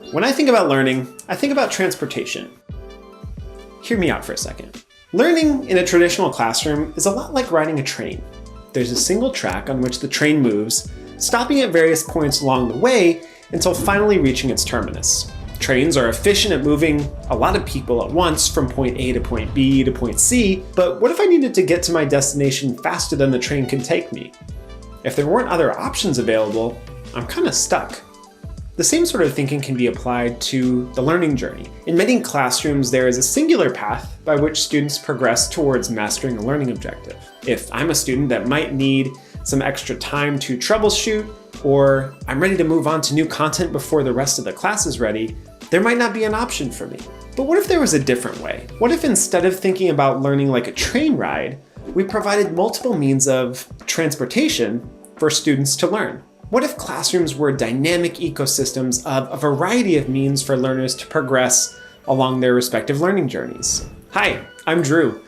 When I think about learning, I think about transportation. Hear me out for a second. Learning in a traditional classroom is a lot like riding a train. There's a single track on which the train moves, stopping at various points along the way until finally reaching its terminus. Trains are efficient at moving a lot of people at once from point A to point B to point C, but what if I needed to get to my destination faster than the train can take me? If there weren't other options available, I'm kind of stuck. The same sort of thinking can be applied to the learning journey. In many classrooms, there is a singular path by which students progress towards mastering a learning objective. If I'm a student that might need some extra time to troubleshoot, or I'm ready to move on to new content before the rest of the class is ready, there might not be an option for me. But what if there was a different way? What if instead of thinking about learning like a train ride, we provided multiple means of transportation for students to learn? What if classrooms were dynamic ecosystems of a variety of means for learners to progress along their respective learning journeys? Hi, I'm Drew.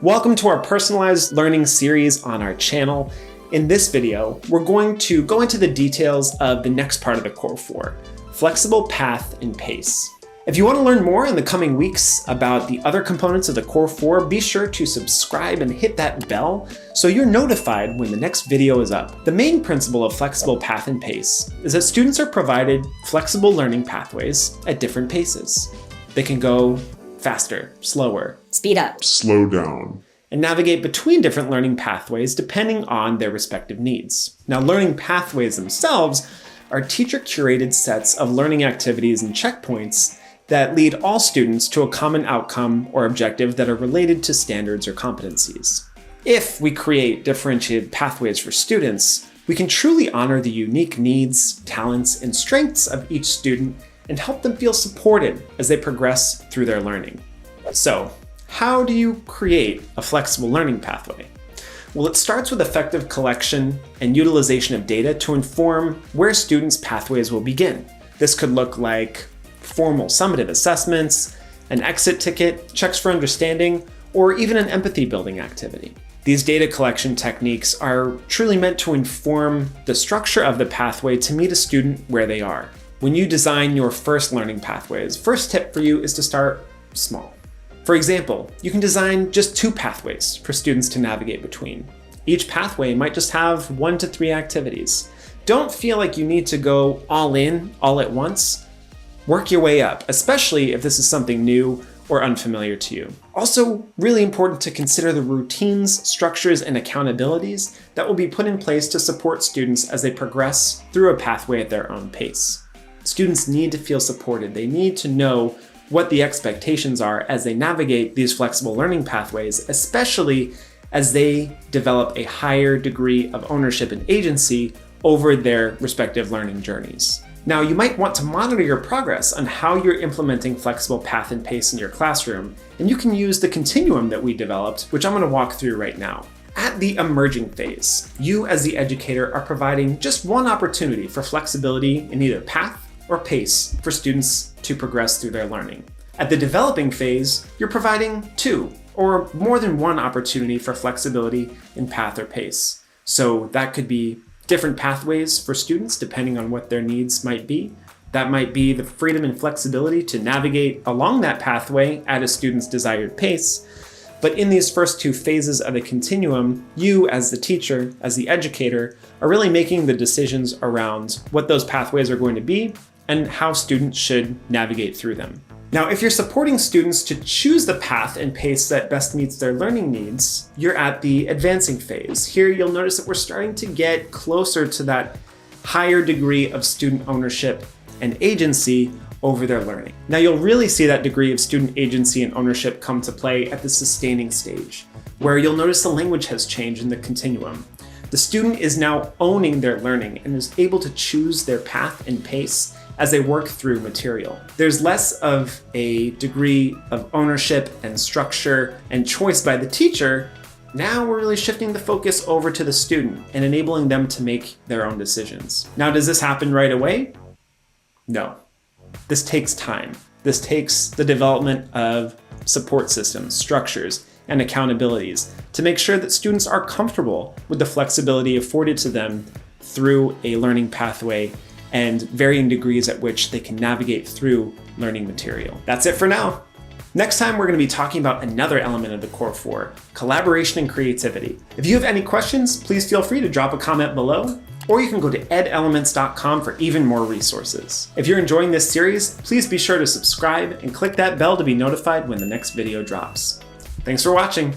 Welcome to our personalized learning series on our channel. In this video, we're going to go into the details of the next part of the Core 4, flexible path and pace. If you want to learn more in the coming weeks about the other components of the Core 4, be sure to subscribe and hit that bell so you're notified when the next video is up. The main principle of flexible path and pace is that students are provided flexible learning pathways at different paces. They can go faster, slower, speed up, slow down, and navigate between different learning pathways depending on their respective needs. Now, learning pathways themselves are teacher-curated sets of learning activities and checkpoints that lead all students to a common outcome or objective that are related to standards or competencies. If we create differentiated pathways for students, we can truly honor the unique needs, talents, and strengths of each student and help them feel supported as they progress through their learning. So, how do you create a flexible learning pathway? Well, it starts with effective collection and utilization of data to inform where students' pathways will begin. This could look like formal summative assessments, an exit ticket, checks for understanding, or even an empathy building activity. These data collection techniques are truly meant to inform the structure of the pathway to meet a student where they are. When you design your first learning pathways, first tip for you is to start small. For example, you can design just 2 pathways for students to navigate between. Each pathway might just have 1 to 3 activities. Don't feel like you need to go all in, all at once. Work your way up, especially if this is something new or unfamiliar to you. Also, really important to consider the routines, structures, and accountabilities that will be put in place to support students as they progress through a pathway at their own pace. Students need to feel supported. They need to know what the expectations are as they navigate these flexible learning pathways, especially as they develop a higher degree of ownership and agency over their respective learning journeys. Now, you might want to monitor your progress on how you're implementing flexible path and pace in your classroom, and you can use the continuum that we developed, which I'm going to walk through right now. At the emerging phase, you as the educator are providing just one opportunity for flexibility in either path or pace for students to progress through their learning. At the developing phase, you're providing 2 or more than 1 opportunity for flexibility in path or pace. So that could be different pathways for students depending on what their needs might be. That might be the freedom and flexibility to navigate along that pathway at a student's desired pace. But in these first 2 phases of the continuum, you as the teacher, as the educator, are really making the decisions around what those pathways are going to be and how students should navigate through them. Now, if you're supporting students to choose the path and pace that best meets their learning needs, you're at the advancing phase. Here, you'll notice that we're starting to get closer to that higher degree of student ownership and agency over their learning. Now, you'll really see that degree of student agency and ownership come to play at the sustaining stage, where you'll notice the language has changed in the continuum. The student is now owning their learning and is able to choose their path and pace as they work through material. There's less of a degree of ownership and structure and choice by the teacher. Now we're really shifting the focus over to the student and enabling them to make their own decisions. Now, does this happen right away? No. This takes time. This takes the development of support systems, structures, and accountabilities to make sure that students are comfortable with the flexibility afforded to them through a learning pathway and varying degrees at which they can navigate through learning material. That's it for now. Next time, we're going to be talking about another element of the Core 4, collaboration and creativity. If you have any questions, please feel free to drop a comment below, or you can go to edelements.com for even more resources. If you're enjoying this series, please be sure to subscribe and click that bell to be notified when the next video drops. Thanks for watching.